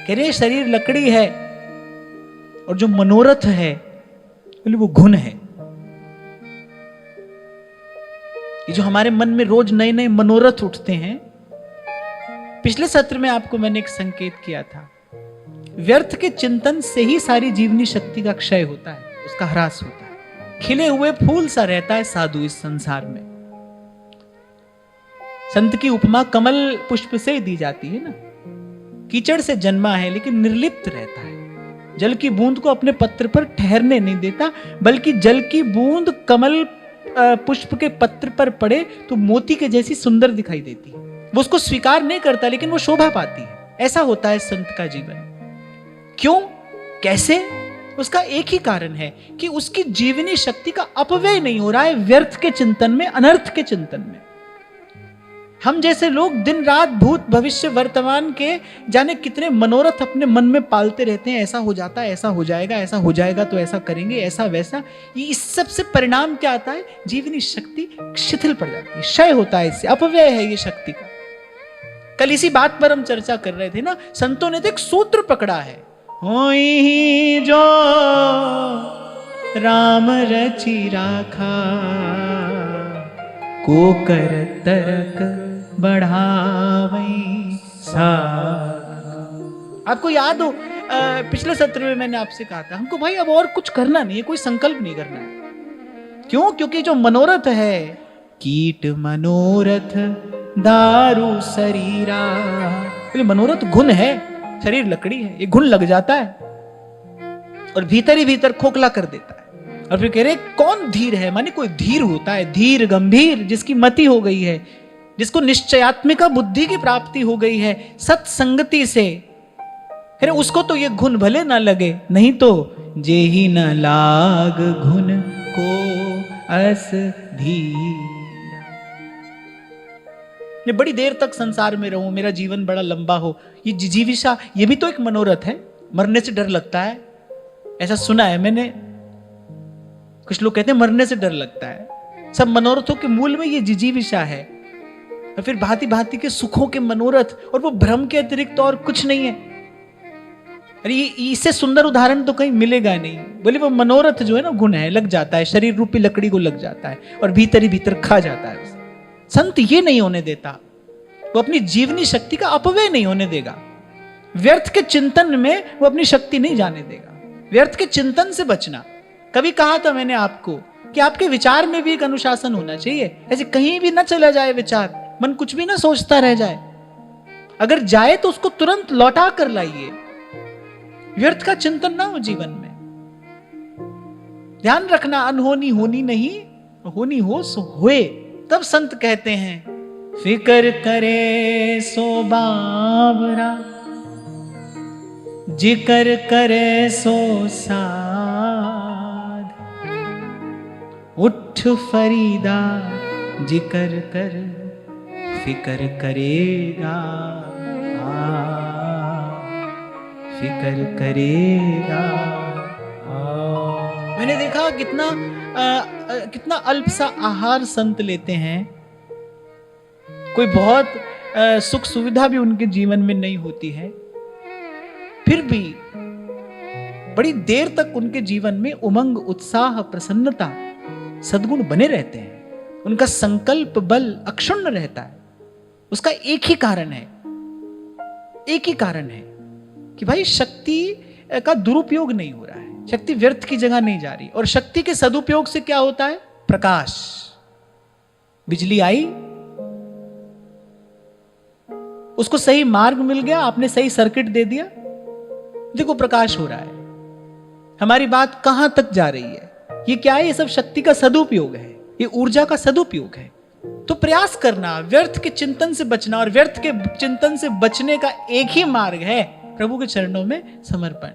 कह रहे शरीर लकड़ी है और जो मनोरथ है बोले वो घुन है। ये जो हमारे मन में रोज नए नए मनोरथ उठते हैं, पिछले सत्र में आपको मैंने एक संकेत किया था, व्यर्थ के चिंतन से ही सारी जीवनी शक्ति का क्षय होता है, उसका ह्रास होता है। खिले हुए फूल सा रहता है साधु इस संसार में। संत की उपमा कमल पुष्प से दी जाती है ना। कीचड़ से जन्मा है लेकिन निर्लिप्त रहता है, जल की बूंद को अपने पत्र पर ठहरने नहीं देता, बल्कि जल की बूंद कमल पुष्प के पत्र पर पड़े तो मोती के जैसी सुंदर दिखाई देती है। वो उसको स्वीकार नहीं करता लेकिन वो शोभा पाती है। ऐसा होता है संत का जीवन। क्यों, कैसे? उसका एक ही कारण है कि उसकी जीवनी शक्ति का अपव्यय नहीं हो रहा है व्यर्थ के चिंतन में, अनर्थ के चिंतन में। हम जैसे लोग दिन रात भूत भविष्य वर्तमान के जाने कितने मनोरथ अपने मन में पालते रहते हैं। ऐसा हो जाता है, ऐसा हो जाएगा, ऐसा हो जाएगा तो ऐसा करेंगे, ऐसा वैसा। ये इस सब से परिणाम क्या आता है? जीवनी शक्ति शिथिल पड़ जाती है, क्षय होता है, इससे अपव्यय है ये शक्ति का। कल इसी बात पर हम चर्चा कर रहे थे ना। संतों ने तो एक सूत्र पकड़ा है, होई जो राम रचि राखा को कर तरक बढ़ावई सा। आपको याद हो पिछले सत्र में मैंने आपसे कहा था हमको भाई अब और कुछ करना नहीं है, कोई संकल्प नहीं करना है। क्यों? क्योंकि जो मनोरथ है, कीट मनोरथ दारू शरीरा। मनोरथ घुन है, शरीर लकड़ी है, ये घुन लग जाता है और भीतर ही भीतर खोखला कर देता है। और फिर कह रहे कौन धीर है? माने कोई धीर होता है, धीर गंभीर, जिसकी मति हो गई है, जिसको निश्चयात्मिका बुद्धि की प्राप्ति हो गई है सत्संगति से। फिर उसको तो ये घुन भले ना लगे, नहीं तो जे ही न लाग घुन को अस धीर। मैं बड़ी देर तक संसार में रहूं, मेरा जीवन बड़ा लंबा हो, ये जिजीविषा, ये भी तो एक मनोरथ है। मरने से डर लगता है, ऐसा सुना है मैंने। कुछ लोग कहते हैं मरने से डर लगता है। सब मनोरथों के मूल में ये जिजीविषा है, और फिर भांति भांति के सुखों के मनोरथ, और वो भ्रम के अतिरिक्त और कुछ नहीं है। अरे इससे सुंदर उदाहरण तो कहीं मिलेगा नहीं। बोले वो मनोरथ जो है ना गुण है, लग जाता है, शरीर रूपी लकड़ी को लग जाता है और भीतर ही भीतर खा जाता है उसे। संत ये नहीं होने देता, वो अपनी जीवनी शक्ति का अपव्यय नहीं होने देगा। व्यर्थ के चिंतन में वो अपनी शक्ति नहीं जाने देगा। व्यर्थ के चिंतन से बचना। कभी कहा था मैंने आपको कि आपके विचार में भी एक अनुशासन होना चाहिए। ऐसे कहीं भी ना चला जाए विचार, मन कुछ भी ना सोचता रह जाए। अगर जाए तो उसको तुरंत लौटा कर लाइए। व्यर्थ का चिंतन ना हो जीवन में। ध्यान रखना, अनहोनी होनी नहीं, होनी हो सो होए। तब संत कहते हैं फिकर करे सो बावरा, जिकर करे सो साध, उठ फरीदा जिकर कर फिकर करेगा, फिकर करेगा। मैंने देखा कितना अल्प सा आहार संत लेते हैं। कोई बहुत सुख सुविधा भी उनके जीवन में नहीं होती है, फिर भी बड़ी देर तक उनके जीवन में उमंग, उत्साह, प्रसन्नता, सद्गुण बने रहते हैं। उनका संकल्प बल अक्षुण्ण रहता है। उसका एक ही कारण है, एक ही कारण है कि भाई शक्ति का दुरुपयोग नहीं हो रहा है, शक्ति व्यर्थ की जगह नहीं जा रही। और शक्ति के सदुपयोग से क्या होता है? प्रकाश। बिजली आई, उसको सही मार्ग मिल गया, आपने सही सर्किट दे दिया, देखो प्रकाश हो रहा है। हमारी बात कहां तक जा रही है? ये क्या है? ये सब शक्ति का सदुपयोग है, ये ऊर्जा का सदुपयोग है। तो प्रयास करना, व्यर्थ के चिंतन से बचना, और व्यर्थ के चिंतन से बचने का एक ही मार्ग है प्रभु के चरणों में समर्पण।